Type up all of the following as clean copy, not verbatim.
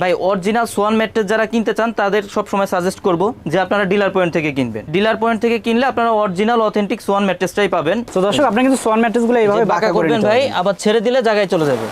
ভাই original Swan mattress যারা কিনতে চান তাদের সব সময় সাজেস্ট করব যে আপনারা ডিলার পয়েন্ট থেকে কিনবেন। ডিলার পয়েন্ট থেকে কিনলে আপনারা অরিজিনাল অথেন্টিক সোয়ান ম্যাট্রেসটাই পাবেন। তো দর্শক আপনি কিন্তু সোয়ান ম্যাট্রেসগুলো এইভাবে বাঁকা করবেন ভাই, আবার ছেড়ে দিলে জায়গায় চলে যাবে।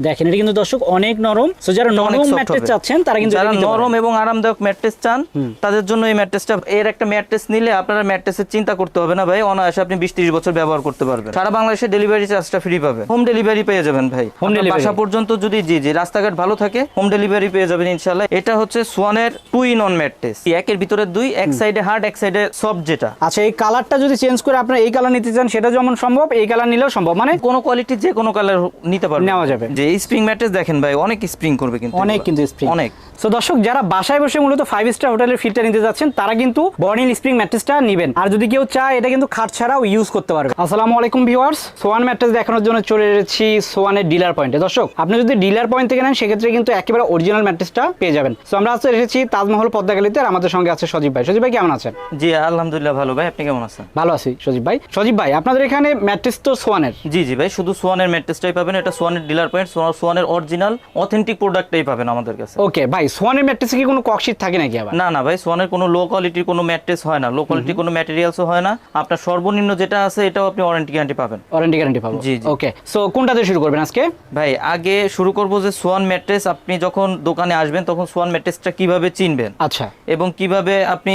দেখেন এটা কিন্তু দর্শক অনেক নরম। সো যারা নরম ম্যাট্রেস চাচ্ছেন তারা কিন্তু যারা নরম এবং আরামদায়ক ম্যাট্রেস চান তাদের জন্য এই ম্যাট্রেসটা। এর একটা ম্যাট্রেস নিলে আপনারা ম্যাট্রেসের চিন্তা করতে হবে না ভাই, অনায়াসে আপনি 20-30 বছর ব্যবহার করতে পারবেন। সারা বাংলাদেশে ডেলিভারি চার্জটা ফ্রি পাবেন, হোম ডেলিভারি পেয়ে যাবেন ভাই। হোম ডেলিভারি বাসা পর্যন্ত যদি জি রাস্তাঘাট ভালো থাকে হোম ডেলিভারি পেয়ে যাবেন ইনশাআল্লাহ। এটা হচ্ছে সোয়ানের 2-in-1 ম্যাট্রেস, একের ভিতরে 2, এক সাইডে হার্ড এক সাইডে সফট। যেটা আচ্ছা এই কালারটা যদি চেঞ্জ করে আপনারা এই কালার নিতে চান সেটা যেমন সম্ভব, এই কালার নিলেও সম্ভব, মানে কোনো কোয়ালিটি যে কোনো কালার নিতে পারবেন, নেওয়া যাবে। যে স্প্রিং ম্যাট্রেস দেখেন ভাই অনেক স্প্রিং করবে, কিন্তু অনেক কিন্তু স্প্রিং অনেক। সো দর্শক যারা বাসায় বসে মূলত 5 স্টার হোটেলের ফিটটা নিতে যাচ্ছেন তারা কিন্তু বর্নিল স্প্রিং ম্যাট্রেসটা নেবেন। আর যদি কেউ চায় এটা কিন্তু খাট ছাড়াও ইউজ করতে পারবে। আসসালামু আলাইকুম ভিউয়ার্স, সোয়ান ম্যাট্রেস দেখানোর জন্য চলে এসেছি সোয়ানের ডিলার পয়েন্টে। দর্শক আপনি যদি ডিলার পয়েন্ট থেকে নেন সেক্ষেত্রে কিন্তু একেবারে অরিজিনাল ম্যাট্রেসটা পেয়ে যাবেন। সো আমরা আজকে এসেছি তাজমহল পদ্মাগালিতে, আর আমাদের সঙ্গে আছে সজীব ভাই। সজীব ভাই কেমন আছেন? জি আলহামদুলিল্লাহ ভালো ভাই, আপনি কেমন আছেন? ভালো আছি সজীব ভাই। সজীব ভাই আপনাদের এখানে ম্যাট্রেস তো সোয়ানের? জি ভাই, শুধু সোয়ানের ম্যাট্রেসটাই পাবেন। এটা সোয়ানের ডিলার পয়েন্ট, সোয়ানের অরিজিনাল অথেন্টিক প্রোডাক্টটাই পাবেন আমাদের কাছে। ওকে ভাই, সোয়ানের ম্যাট্রেসে কি কোনো ককশিট থাকে নাকি আবার? না ভাই, সোয়ানের কোনো লো কোয়ালিটির কোনো ম্যাট্রেস হয় না, লো কোয়ালিটির কোনো ম্যাটেরিয়ালসও হয় না। আপনার সর্বনিম্ন যেটা আছে এটাও আপনি ওয়ারেন্টি গ্যারান্টি পাবেন। ওয়ারেন্টি গ্যারান্টি পাবো। জি ওকে। সো কোনটা দিয়ে শুরু করবেন আজকে? ভাই আগে শুরু করব যে সোয়ান ম্যাট্রেস আপনি যখন দোকানে আসবেন তখন সোয়ান ম্যাট্রেসটা কিভাবে চিনবেন, আচ্ছা, এবং কিভাবে আপনি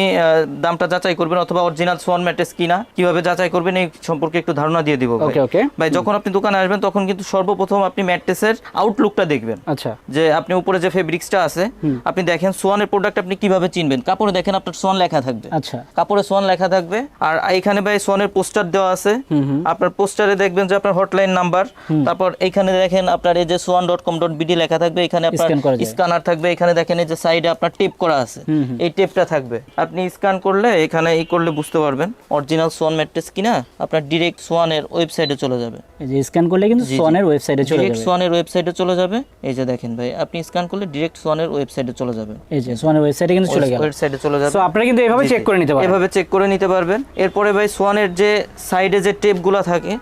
দামটা যাচাই করবেন অথবা অরিজিনাল সোয়ান ম্যাট্রেস কিনা কিভাবে যাচাই করবেন এই সম্পর্কে একটু ধারণা দিয়ে দিব। ওকে ওকে ভাই যখন আপনি দোকানে আসবেন তখন কিন্তু সর্বপ্রথম আপনি ম্যাট্রেসের আউটলুকটা দেখবেন। আচ্ছা, যে আপনি উপরে যে ফেব্রিক্সটা আছে আপনি দেখেন সোয়ানের প্রোডাক্ট আপনি কিভাবে চিনবেন। কাপড়ে দেখেন আপনার সোয়ান লেখা থাকবে। আচ্ছা, কাপড়ে সোয়ান লেখা থাকবে। আর এখানে ভাই সোয়ানের পোস্টার দেওয়া আছে। আপনার পোস্টারে দেখবেন যে আপনার হটলাইন নাম্বার, তারপর এখানে দেখেন আপনার এই যে swan.com.bd লেখা থাকবে, এখানে আপনার স্ক্যানার থাকবে। এখানে দেখেন এই যে সাইডে আপনার টেপ করা আছে, এই টেপটা থাকবে। আপনি স্ক্যান করলে এখানে করলে বুঝতে পারবেন অরিজিনাল সোয়ান ম্যাট্রেস কিনা। আপনার ডিরেক্ট সোয়ানের ওয়েবসাইটে চলে যাবে। এই যে স্ক্যান করলে কিন্তু সোয়ানের ওয়েবসাইটে চলে যাবে। ডিরেক্ট সোয়ানের ওয়েবসাইটে চলে যাবে। এই যে দেখেন ভাই, আপনি স্ক্যান করলে ডিরেক্ট সোয়ানের ওয়েবসাইটে চলে যাবে। এই যে সোয়ানের ওয়েবসাইটে কিন্তু চলে গেল। ওয়েবসাইটে চলে যাবে। সো আপনারা কিন্তু এভাবে চেক করে নিতে পারবেন। এভাবে চেক করে নিতে পারবেন। এরপরে ভাই সোয়ানের যে সাইডে যে টেপগুলো থাকে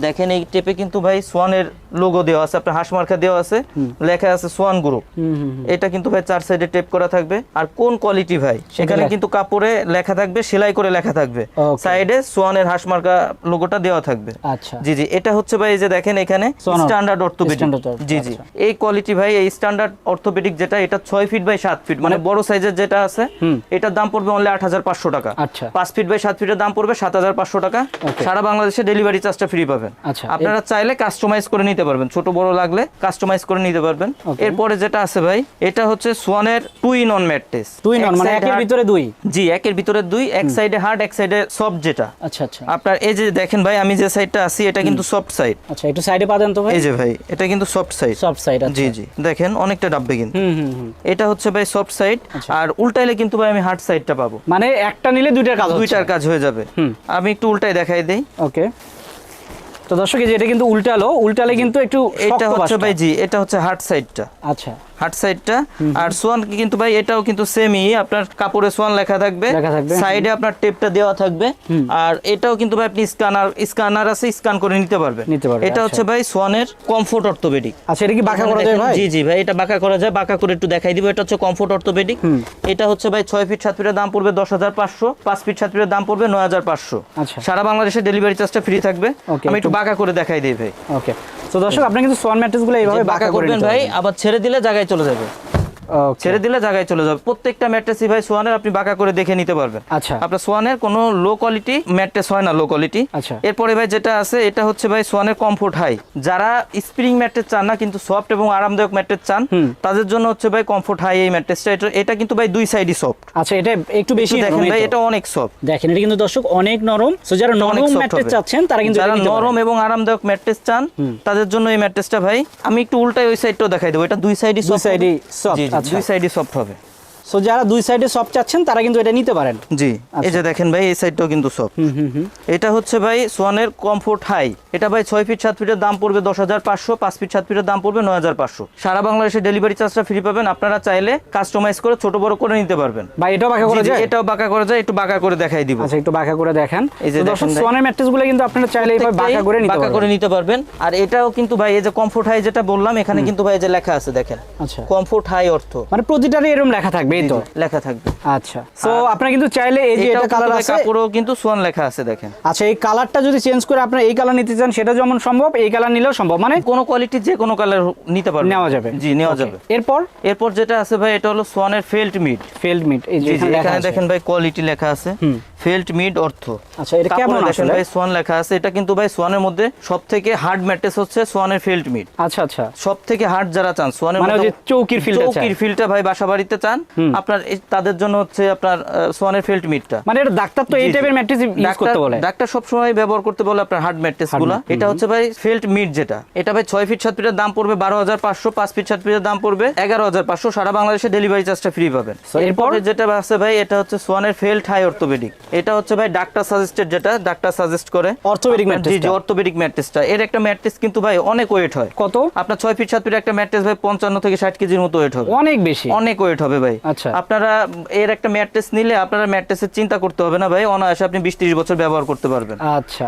দেখেন, এই টেপে কিন্তু ভাই সোয়ানের লোগো দেওয়া আছে, আপনার হাঁস মার্কা দেওয়া আছে, লেখা আছে সোয়ান গ্রুপ। এটা কিন্তু ভাই 4 সাইডে টেপ করা থাকবে। আর কোন কোয়ালিটি ভাই সেখানে কিন্তু কাপড়ে লেখা থাকবে, সেলাই করে লেখা থাকবে, সাইডে সোয়ানের হাঁস মার্কা লোগোটা দেওয়া থাকবে। আচ্ছা, জি এটা হচ্ছে ভাই এই যে দেখেন এখানে স্ট্যান্ডার্ড অর্থোপেডিক। জি এই কোয়ালিটি ভাই, এই স্ট্যান্ডার্ড অর্থোপেডিক যেটা, এটা 6 ফিট বাই 7 ফিট, মানে বড় সাইজের যেটা আছে এটার দাম পড়বে অনলি 8,500 টাকা। আচ্ছা, 5 ফিট বাই 7 ফিটের দাম পড়বে 7,500 টাকা। সারা বাংলাদেশে ডেলিভারি চার্জটা ফ্রি পাবেন। আচ্ছা, আপনারা চাইলে কাস্টমাইজ করে নিতে পারবেন, ছোট বড় লাগলে কাস্টমাইজ করে নিতে পারবেন। এরপরে যেটা আছে ভাই, এটা হচ্ছে সোয়ানের 2-in-1 ম্যাট্রেস। 2-in-1 মানে একের ভিতরে 2? জি একের ভিতরে 2, এক সাইডে হার্ড এক সাইডে সফট। যেটা আচ্ছা আচ্ছা, আপনার এই যে দেখেন ভাই, আমি যে সাইডটা আছি এটা কিন্তু সফট সাইড। আচ্ছা একটু সাইডে পা দেন তো ভাই। এই যে ভাই এটা কিন্তু সফট সাইড। সফট সাইড, আচ্ছা জি দেখেন অনেকটা ডাববে কিন্তু। এটা হচ্ছে ভাই সফট সাইড। আর উল্টাইলে কিন্তু ভাই আমি হার্ড সাইডটা পাবো, মানে একটা নিলে দুইটার কাজ হয়ে যাবে। আমি একটু উল্টাই দেখাই দেই। ওকে। তো দর্শক এই যে এটা কিন্তু উল্টালে কিন্তু একটু এটা হচ্ছে ভাই জি এটা হচ্ছে হার্ড সাইডটা। আচ্ছা, হার্ড সাইডটা। আর সোয়ান কিন্তু ভাই এটাও কিন্তু সেমই, আপনার কাপড়ে সোয়ান লেখা থাকবে, সাইডে আপনার টেপটা দেওয়া থাকবে। আর এটাও কিন্তু ভাই আপনি স্ক্যানার আছে, স্ক্যান করে নিতে পারবেন। এটা হচ্ছে ভাই সোয়ানের কমফোর্ট অর্থোপেডিক। আচ্ছা এটা কি বাঁকা করা যায় ভাই? জি ভাই এটা বাঁকা করা যায়, বাঁকা করে একটু দেখাই দিব। এটা হচ্ছে কমফোর্ট অর্থোপেডিক। এটা হচ্ছে ভাই 6 ফিট 7 ফিটের দাম পড়বে 10,500, 5 ফিট 7 ফিটের দাম পড়বে 9,500। আচ্ছা, সারা বাংলাদেশে ডেলিভারি চার্জটা ফ্রি থাকবে। আমি একটু বাঁকা করে দেখাই দেই ভাই। ওকে। তো দর্শক আপনি কিন্তু সোয়ান ম্যাট্রেসগুলো এইভাবে বাঁকা করবেন ভাই, আবার ছেড়ে দিলে জায়গায় চলে যাবে। ছেড়ে দিলে জায়গায় চলে যাবে। প্রত্যেকটা ম্যাট্রেসই ভাই সোয়ানের আপনি বাঁকা করে দেখে নিতে পারবেন। আচ্ছা, আপনার সোয়ানের কোনো লো কোয়ালিটি ম্যাট্রেস হয় না, লো কোয়ালিটি। আচ্ছা, এরপরে ভাই যেটা আছে এটা হচ্ছে ভাই সোয়ানের কমফোর্ট হাই। যারা স্প্রিং ম্যাট্রেস চান না কিন্তু সফট এবং আরামদায়ক ম্যাট্রেস চান তাদের জন্য হচ্ছে ভাই কমফোর্ট হাই এই ম্যাট্রেসটা। এটা কিন্তু ভাই 2 সাইডই সফট। আচ্ছা এটা একটু বেশি দেখেন ভাই, এটা অনেক সফট। দেখেন এটা কিন্তু দর্শক অনেক নরম। সো যারা নরম ম্যাট্রেস চাচ্ছেন তারা কিন্তু যারা নরম এবং আরামদায়ক ম্যাট্রেস চান তাদের জন্য এই ম্যাট্রেসটা ভাই। আমি একটু উল্টাই ওই সাইডটাও দেখাই দেব। এটা 2 সাইডই সফট। 2 সাইডই সফট। জি 2 সাইডই সফট হবে। সো যারা দুই সাইডে সফট চাচ্ছেন তারা কিন্তু এটা নিতে পারেন। জি, এই যে দেখেন ভাই এই সাইডটাও কিন্তু সফট। এটা হচ্ছে ভাই সোয়ানের কমফোর্ট হাই। এটা ভাই 6 ফিট 7 ফিটের দাম পড়বে 10,500, 5 ফিট 7 ফিটের দাম পড়বে 9,500। সারা বাংলাদেশে ডেলিভারি চার্জটা ফ্রি পাবেন। আপনারা চাইলে কাস্টমাইজ করে ছোট বড় করে নিতে পারবেন। ভাই এটাও বাঁকা করা যায়? এটাও বাঁকা করা যায়, একটু বাঁকা করে দেখাই দিব। আচ্ছা, একটু বাঁকা করে দেখান। এই যে দর্শক সোয়ানের ম্যাট্রেসগুলো কিন্তু আপনারা চাইলে এইভাবে বাঁকা করে নিতে পারবেন। আর এটাও কিন্তু ভাই এই যে কমফোর্ট হাই যেটা বললাম, এখানে কিন্তু ভাই যে লেখা আছে দেখেন। আচ্ছা, কমফোর্ট হাই অর্থ মানে প্রতিটারই এরকম লেখা থাকবে, এই তো লেখা থাকবে। আচ্ছা, সো আপনারা কিন্তু চাইলে এই যে এটা কালার আছে, কাপড়ও কিন্তু সোয়ান লেখা আছে দেখেন। আচ্ছা, এই কালারটা যদি চেঞ্জ করে আপনারা এই কালার নিতে চান সেটা যেমন সম্ভব, এই কালার নিলেও সম্ভব, মানে কোন কোয়ালিটি যে কোনো কালার নিতে পারবেন, নেওয়া যাবে। জি, নেওয়া যাবে। এরপর যেটা আছে ভাই, এটা হলো সোয়ানের ফেল্ট মিড। এই যে এখানে দেখেন ভাই কোয়ালিটি লেখা আছে, ফেল্ট মিড অর্থ। আচ্ছা, এটা কেমন দেখেন ভাই সোয়ান লেখা আছে। এটা কিন্তু ভাই সোয়ানের মধ্যে সবথেকে হার্ড ম্যাট্রেস হচ্ছে সোয়ানের ফেল্ট মিড। আচ্ছা, সবথেকে হার্ড যারা চান সোয়ানের মানে ওই যে চৌকির ফিলটা ভাই বাসা বাড়িতে চান আপনার, তাদের জন্য হচ্ছে আপনার সোয়ানের ফেল্ট মিডটা। মানে এটা ডাক্তার তো এই টাইপের ম্যাট্রেস ইউজ করতে বলে, ডাক্তার সব সময় ব্যবহার করতে বলে আপনার হার্ড ম্যাট্রেসগুলো। এটা হচ্ছে ভাই ফেল্ট মিড যেটা, এটা ভাই 6 ফিট 7 ফিটের দাম পড়বে 12,500, 5 ফিট 7 ফিটের দাম পড়বে 11,500। সারা বাংলাদেশে ডেলিভারি চার্জটা ফ্রি পাবেন। এরপরে যেটা আছে ভাই, এটা হচ্ছে সোয়ানের ফেল্ট হাই অর্থোপেডিক। এটা হচ্ছে ভাই ডাক্তার সাজেস্টেড, যেটা ডাক্তার সাজেস্ট করে অর্থোপেডিক ম্যাট্রেস। জি, অর্থোপেডিক ম্যাট্রেসটা। এর একটা ম্যাট্রেস কিন্তু ভাই অনেক ওয়েট হয়। কত? আপনার 6 ফিট 7 ফিট একটা ম্যাট্রেস ভাই 55 থেকে 60 কেজির মতো ওয়েট হবে। অনেক বেশি, অনেক ওয়েট হবে ভাই। আচ্ছা, আপনারা এর একটা ম্যাট্রেস নিলে আপনারা ম্যাট্রেসের চিন্তা করতে হবে না ভাই, অনায়াসে আপনি 20-30 বছর ব্যবহার করতে পারবেন। আচ্ছা,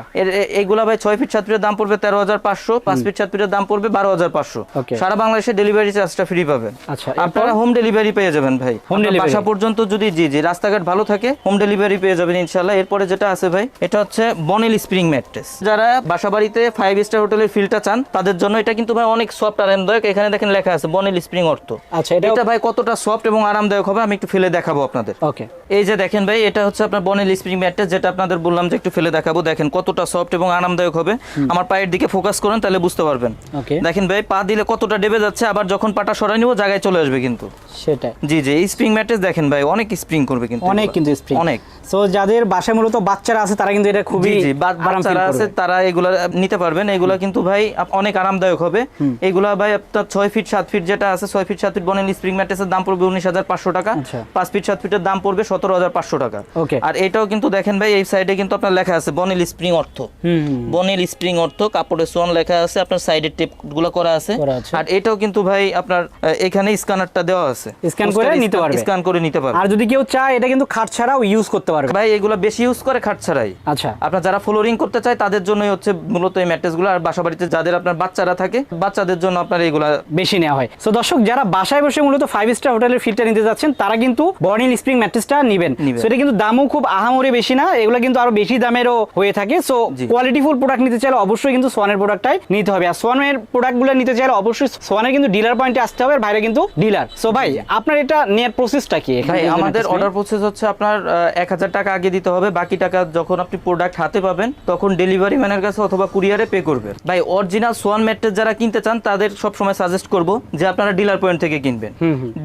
এইগুলা ভাই 6 ফিট 7 ফিটের দাম পড়বে 13,500, 5 ফিট 7 ফিটের দাম পড়বে 12,500। সারা বাংলাদেশে ডেলিভারি চার্জটা ফ্রি পাবেন। আচ্ছা, আপনারা হোম ডেলিভারি পেয়ে যাবেন ভাই, হোম ডেলিভারি বাসা পর্যন্ত যদি জি রাস্তাঘাট ভালো থাকে হোম ডেলিভারি পেয়ে যাবেন ইনশাআল্লাহ। এরপরে যেটা আছে ভাই, এটা হচ্ছে বনেল স্প্রিং ম্যাট্রেস। যারা বাসা বাড়িতে 5 স্টার হোটেলের ফিলটা চান তাদের জন্য এটা কিন্তু ভাই অনেক সফট আরামদায়ক। এখানে দেখেন লেখা আছে বনেল স্প্রিং অর্থ। আচ্ছা, এটা ভাই কতটা সফট এবং আরামদায়ক হবে আমি একটু ফেলে দেখাবো আপনাদের। ওকে, এই যে দেখেন ভাই, এটা হচ্ছে আপনার বনেল স্প্রিং ম্যাট্রেস, যেটা আপনাদের বললাম যে একটু ফেলে দেখাবো। দেখেন কতটা সফট এবং আরামদায়ক হবে। আমার পায়ের দিকে ফোকাস করেন তাহলে বুঝতে পারবেন। দেখেন ভাই পা দিলে কতটা ডেবে যাচ্ছে, আবার যখন পাটা সরাই নিব জায়গায় চলে আসবে কিন্তু। সেটাই, জি, এই স্প্রিং ম্যাট্রেস দেখেন ভাই অনেক স্প্রিং করবে কিন্তু, অনেক কিন্তু স্প্রিং অনেক। সো যাদের বাসায় মূলত বাচ্চারা আছে তারা কিন্তু এটা খুবই বাচ্চারা আছে তারা এগুলা নিতে পারবেন। এগুলা কিন্তু ভাই অনেক আরামদায়ক হবে। এগুলা ভাই আপনার 6 ফিট 7 ফিট যেটা আছে, 6 ফিট 7 ফিট বনেল স্প্রিং ম্যাট্রেসের দাম পড়বে 19,500 টাকা। 5 ফিট 7 ফিটের দাম পড়বে 17,500 টাকা। আর এটাও কিন্তু দেখেন ভাই এই সাইডে কিন্তু আপনার লেখা আছে বনেল স্প্রিং অর্থ। বনেল স্প্রিং অর্থ, কাপড়ে সোয়ান লেখা আছে, আপনার সাইডের টেপ গুলো করা আছে। আর এটাও কিন্তু ভাই আপনার এখানে স্ক্যানারটা দেওয়া আছে, স্ক্যান করে নিতে পারবে। আর যদি কেউ চায় এটা কিন্তু খাট ছাড়াও ইউজ করতে পারবে ভাই। এগুলো বেশি ইউজ করে খাট ছাড়াই। আচ্ছা, আপনার যারা ফ্লোরিং করতে চায় তাদের জন্যই হচ্ছে মূলত এই ম্যাট্রেসগুলো। আর বাসা বাড়িতে যাদের আপনার বাচ্চারা থাকে বাচ্চাদের জন্য আপনার এগুলা বেশি নেওয়া হয়। সো দর্শক, যারা বাসায় বসে মূলত 5 স্টার হোটেলের ফিটটা নিতে যাচ্ছেন তারা কিন্তু বর্নিল স্প্রিং ম্যাট্রেসটা নেবেন। সো এটা কিন্তু দামও খুব আহামরি বেশি না, এগুলো কিন্তু আরো বেশি দামেরও হয়ে থাকে। সো কোয়ালিটিফুল প্রোডাক্ট নিতে চাইলে অবশ্যই কিন্তু সোয়ানের প্রোডাক্টটাই নিতে হবে। আর সোয়ানের প্রোডাক্টগুলো নিতে চাইলে অবশ্যই সোয়ানের কিন্তু ডিলার পয়েন্টে আসতে হবে, আর বাইরে কিন্তু ডিলার। সো ভাই আপনার এটা নেয়ার প্রসেসটা কি? ভাই আমাদের অর্ডার প্রসেস হচ্ছে আপনার 1,000 টাকা আগে দিতে হবে, বাকি টাকা যখন আপনি প্রোডাক্ট হাতে পাবেন তখন ডেলিভারি ম্যানের কাছে অথবা কুরিয়ারে পে করবেন। ভাই অরিজিনাল সোয়ান ম্যাট্রেস যারা কিনতে চান তাদের সবসময় সাজেস্ট করব যে আপনারা ডিলার পয়েন্ট থেকে কিনবেন।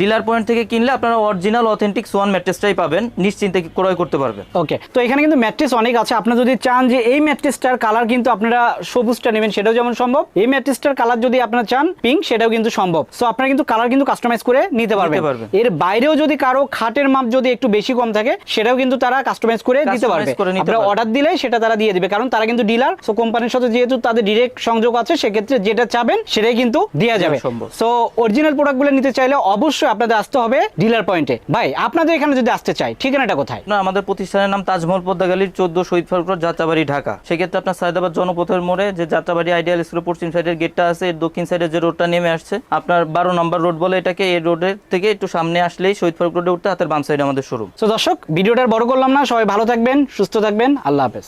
ডিলার পয়েন্ট থেকে কিনলে আপনারা অরিজিনাল অথেন্টিক সোয়ান ম্যাট্রেসটাই পাবেন, নিশ্চিন্তে ক্রয় করতে পারবেন। ওকে, তো এখানে কিন্তু ম্যাট্রেস অনেক আছে। আপনারা যদি চান যে এই ম্যাট্রেসটার কালার কিন্তু আপনারা সবুজটা নেবেন সেটাও যেমন সম্ভব, এই ম্যাট্রেসটার কালার যদি আপনারা চান পিঙ্ক সেটাও কিন্তু সম্ভব। সো আপনারা কিন্তু কালার কিন্তু কাস্টমাইজ করে নিতে পারবেন। এর বাইরেও যদি কারো খাটের মাপ যদি একটু বেশি কম থাকে সেটাও কিন্তু তারা কাস্টমাইজ করে দিতে পারবে। আপনারা অর্ডার দিলে সেটা তারা দিয়ে দিবে, কারণ তারা কিন্তু ডিলার। সো কোম্পানির সাথে যেহেতু তাদের ডিরেক্ট সংযোগ আছে সেক্ষেত্রে যেটা চাবেন সেটাই কিন্তু দেওয়া যাবে। সো অরিজিনাল প্রোডাক্টগুলো নিতে চাইলে অবশ্যই আপনাদের আসতে হবে ডিলার পয়েন্টে। ভাই আপনাদের এখানে যদি আসতে চাই ঠিকানাটা কোথায়? না, আমাদের প্রতিষ্ঠানের নাম তাজমহল পদ্মাগালির 14 শহীদ ফারুক রোড, যাত্রাবাড়ি, ঢাকা। সেক্ষেত্রে আপনার সায়দাবাদ জনপথের মোড়ে যে যাত্রাবাড়ি আইডিয়াল স্কুলের পশ্চিম সাইডের গেটটা আছে, এর দক্ষিণ সাইডে যে রোডটা নেমে আসছে আপনার 12 নম্বর রোড বলে এটাকে, এই রোডের থেকে একটু সামনে আসলেই শহীদ ফারুক রোডে উঠতে হাতের বাম সাইডে আমাদের শোরুম। তো দর্শক, ভিডিওটার বড় করলাম না, সবাই ভালো থাকবেন, সুস্থ থাকবেন, আল্লাহ হাফেজ।